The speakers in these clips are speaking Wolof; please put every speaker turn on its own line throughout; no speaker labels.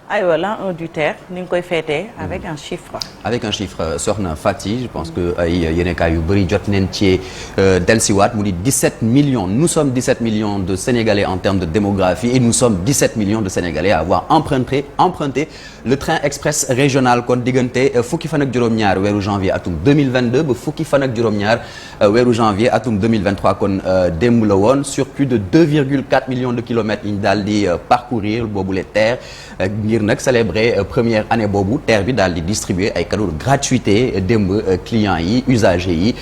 aywa l'an 1 du TER ni nga koy fêter avec un chiffre.
Avec un chiffre soxna Fati je pense que ay yéenekaay yu bëri jot nañ ci dellusiwaat mu di 17 millions nous sommes 17 millions de Sénégalais en termes de démographie et nous sommes 17 millions de Sénégalais à avoir emprunté le train express régional kon diggante fukki fan ak juróom-ñaar weeru janvier atum 2022 ba fukki fan ak juróom-ñaar weeru janvier atum 2023 kon démb la woon sur plus de 2,4 millions de kilomètres yi ñu daal di parcourir boobu les TER ngir nag célébrer première année boobu TER bi daal di distribuer ay cadeaux de gratuité démb clients yi usagers yi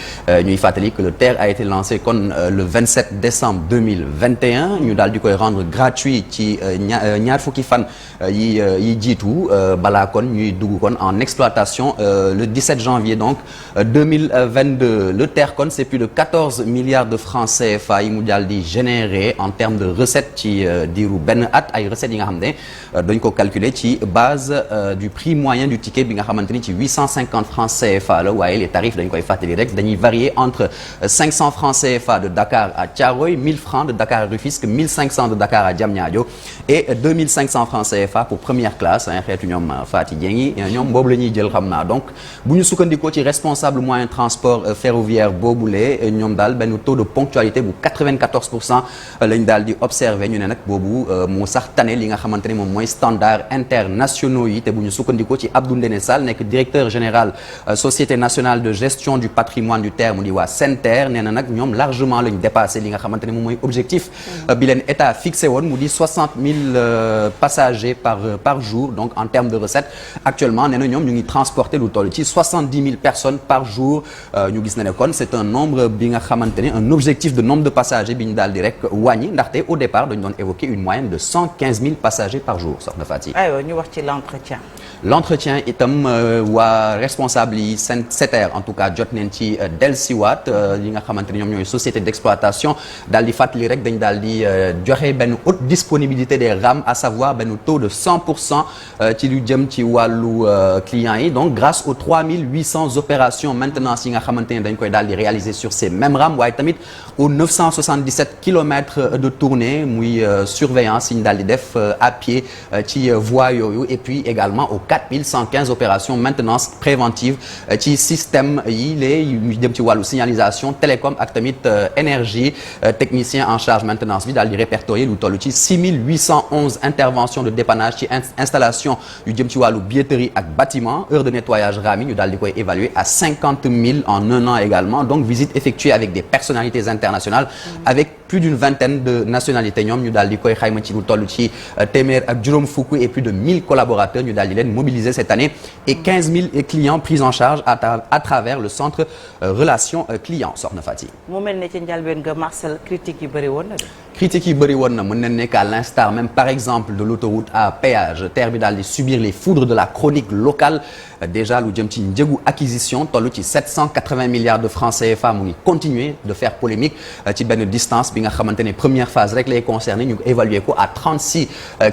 ñuy fàttali que le TER a été lancé kon le 27 décembre 2021 ñu daal di koy rendre gratuit ci ñaar fukki fan yi jiitu balaa kon ñuy dugg kon en exploitation le 17 janvier donc 2022 le TER kon c'est plus de 14 milliards de francs CFA yi mu daal di générer en termes de recettes ci diiru benn at ay recettes yi nga xam ne dañ ko calculer ci base du prix moyen du ticket bi nga xamante ni ci 850 francs CFA la waaye les tarifs dañ koy fàttali rek dañuy varier entre 500 francs CFA de Dakar à Thiaroye 1000 francs de Dakar à Rufisque 1500 de Dakar à Diamniadio et 2500 francs CFA pour première classe xeetu ñoom Fati Dieng ñoom boobu la ñuy jël xam naa donc bu ñu sukkandikoo ci responsable moyen transport ferroviaire boobule ñoom daal benn taux de ponctualité bu 94% lañ daal di observé ñu ne nag boobu moo sax tane li nga xamante ni moom mooy standard internationaux yi te bu ñu sukkandikoo ci Abdou Ndéné Sall nekk directeur général société nationale de gestion du patrimoine du TER mu di waa SENTER nee na nag ñoom largement lañ dépassé li nga xamante ne moom mooy objectif bi leen état fixé woon mu di 60 000 passagers par jour donc en termes de recettes actuellement nee na ñoom ñu ngi transporter lu toll ci 70 000 personnes par jour ñu gis na ne kon c'est un nombre bi nga xamante ne un objectif de nombre de passagers bi ñu daal di rek wàññi ndaxte au départ dañu doon évoquer une moyenne de 115 000 passagers par jour soxna Fati.
aywa ñu wax ci l'entretien.
L'entretien itam waa responsable yi SENTER en tout cas jot nañ ci dellusiwaat yi nga xamante ne ñoom ñooy société d'exploitation daal di fàttali rek dañ daal di joxe benn haute disponibilité des rames à savoir benn taux de 100% ci lu jëm ci wàllu clients yi donc grâce aux 3800 opérations maintenance yi nga xamante ne dañ koy daal di réaliser sur ces mêmes rames waaye tamit aux 977 kilomètres de tournée muy surveillance yi ñu daal di def à pied ci voies yooyu et puis également aux 4115 opérations maintenance préventive ci système yi lée ñu jëm ci wàllu signalisation télécom ak tamit énergie technicien en charge maintenance bi daal di répertorier lu toll ci 6811 interventions de dépannage ci installation yu jëm ci wàllu billetterie ak bâtiment heure de nettoyage rames yi ñu daal di koy évaluer à 50 000 en un an également donc visite effectuée avec des personnalités internationales avec plus d'une vingtaine de nationalités ñoom ñu daal di koy xayma ci lu toll ci téeméer ak juróom fukk et plus de 1000 collaborateurs ñu daal di leen mobilisés cette année et 15 000 clients pris en charge à travers le centre relations clients soxna Fati.
mu mel ne ci njëlbeen nga Marcel critique yi bëri woon na de.
critiques yi bëri woon na mën nañ nekk à l'instar même par exemple de l'autoroute à péage TER bi daal di subir les foudres de la chronique locale déjà lu jëm ci njëgu acquisition toll ci 780 milliards de francs CFA mu ngi continuer de faire polémique ci benn distance bi nga xamante ne première phase rek lay concerné ñu évaluer ko à 36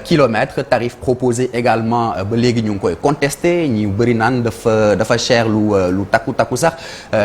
kilomètres tarif proposé également ba léegi ñu ngi koy contesté ñu bëri naan dafa cher lu takku sax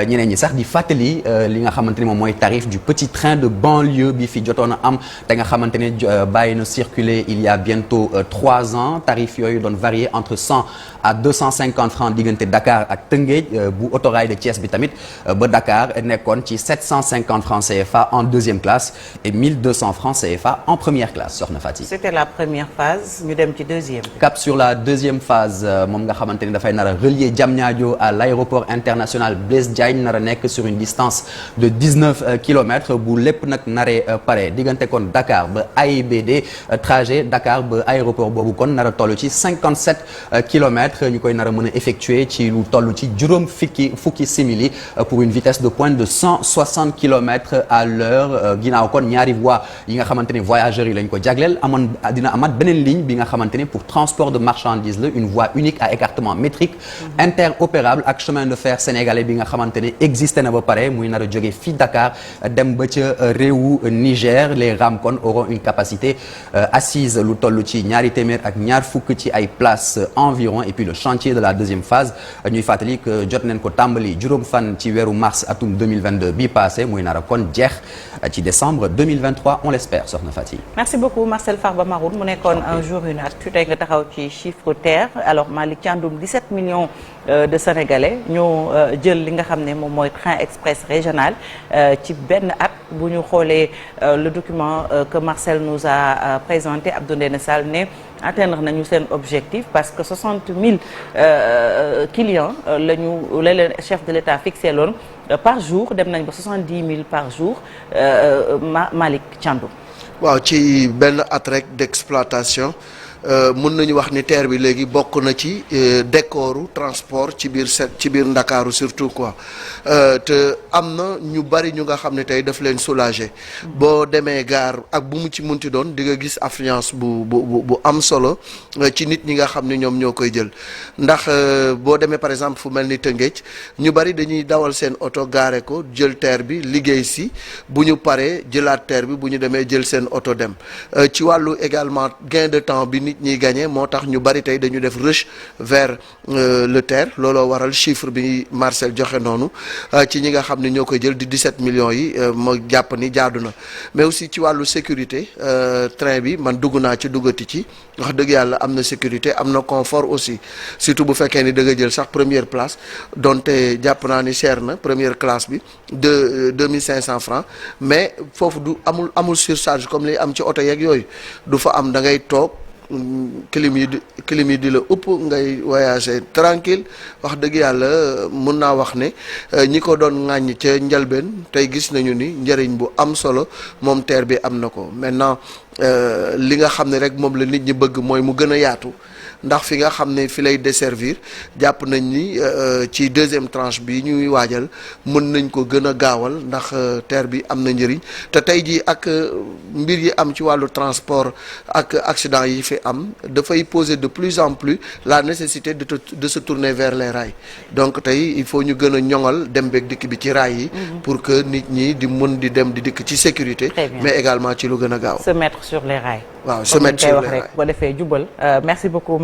ñeneen ñi sax di fàttali li nga xamante ne moom mooy tarif du petit train de banlieue bi fi jotoon a am te nga xamante ne bàyyi na circuler il y a bientôt 3 ans tarif yooyu doon varier entre 100 à 250 francs diggante Dakar ak Tëngéej bu autorail de Thiès bi tamit ba Dakar nekkoon ci 750 francs CFA en deuxième classe et 1200 francs CFA en première classe soxna Fati.
C'était la première phase ñu dem ci deuxième.
Cap sur la deuxième phase moom nga xamante ne dafay nar a relier Diamniadio à l'aéroport international Blaise Diagne nar a nekk sur une distance de 19 kilomètres bu lépp nag naree pare diggante kon Dakar ba AIBD trajet Dakar ba aéroport boobu kon nar a toll ci 57 kilomètres ñu koy nar a mën a effectuer ci lu toll ci juróom fukki simili pour une vitesse de pointe de 160 kilomètres à l'heure ginnaaw kon ñaari voies yi nga xamante ne voyageurs yi lañ ko jagleel dina amaat beneen ligne bi nga xamante ne pour transport de marchandises la une voie unique à écartement métrique interopérable ak chemin de fer sénégalais bi nga xamante ne existé na ba pare muy nar a jóge fii Dakar dem ba ca réewu Niger les rames kon auront une capacité assise lu toll ci ñaari téeméer ak ñaar fukk ci ay places environ et puis le chantier de la deuxième deuxième phase ñuy fàttali que jot nañ ko tàmbali juróom fan ci weeru mars atum 2022 bii passé muy nar a kon jeex ci décembre 2023 on l'espère soxna Fati.
merci beaucoup Marcel Farba Maroun mu nekkoon un jour une actu tey nga taxaw ci chiffre terre alors Malick Thiandoum 17 millions de Sénégalais ñoo jël li nga xam ne moom mooy train express régional ci benn at bu ñu xoolee le document que Marcel nous a présenté Abdou Ndéné Sall ne atteindre nañu seen objectif parce que 60 000 clients la leen chef de l'État fixé loon par jour dem nañ ba 70 000 par jour Malick Thiandoum.
waaw ci benn at rek d'exploitation mën nañu wax ni TER bi léegi bokk na ci décoru transport ci biir Ndakaaru surtout quoi te am na ñu bari ñu nga xam ne tey daf leen soulager boo demee gaar ak bu mu ci munti doon di nga gis affluence bu am solo ci nit ñi nga xam ne ñoom ñoo koy jël ndax boo demee par exemple fu mel ni Tëngéej ñu bari dañuy dawal seen oto gaare ko jël TER bi liggéey si bu ñu paree jëlaat TER bi bu ñu demee jël seen oto dem ci wàllu également gain de temps bi nit ñiy gagné moo tax ñu bari tey dañu def rush vers le TER looloo waral chiffre bi Marcel joxe noonu ci ñi nga xam ne ñoo koy jël di 17 millions yi ma jàpp ni jaadu na mais aussi ci wàllu sécurité train bi man dugg naa ci duggati ci wax dëgg yàlla am na sécurité am na confort aussi surtout bu fekkee ni da nga jël sax première place donte jàpp naa ni cher na première classe bi de 2500 francs mais foofu du amul surcharge comme li am ci oto yeeg yooyu du fa am da ngay toog clim yi di la upp ngay voyager tranquille wax dëgg yàlla mun naa wax ne ñi ko doon ŋàññ ca njalbeen tey gis nañu ni njëriñ bu am solo moom TER bi am na ko maintenant li nga xam ne rek moom la nit ñi bëgg mooy mu gën a yaatu ndax fi nga xam ne fi lay desservir jàpp nañ ni ci deuxième tranche bi ñuy waajal mën nañ ko gën a gaawal ndax TER bi am na njëriñ te tey jii ak mbir yi am ci wàllu transport ak accident yi fi am dafay poser de plus en plus la nécessité de se tourner vers les rails donc tey il faut ñu gën a ñoŋal dem beeg dikk bi ci rails yi pour que nit ñi di mën di dem di dikk ci sécurité mais également ci lu gën a gaaw
se mettre sur les rails
waaw se mettre sur les rails
bu ko defee jubal merci beaucoup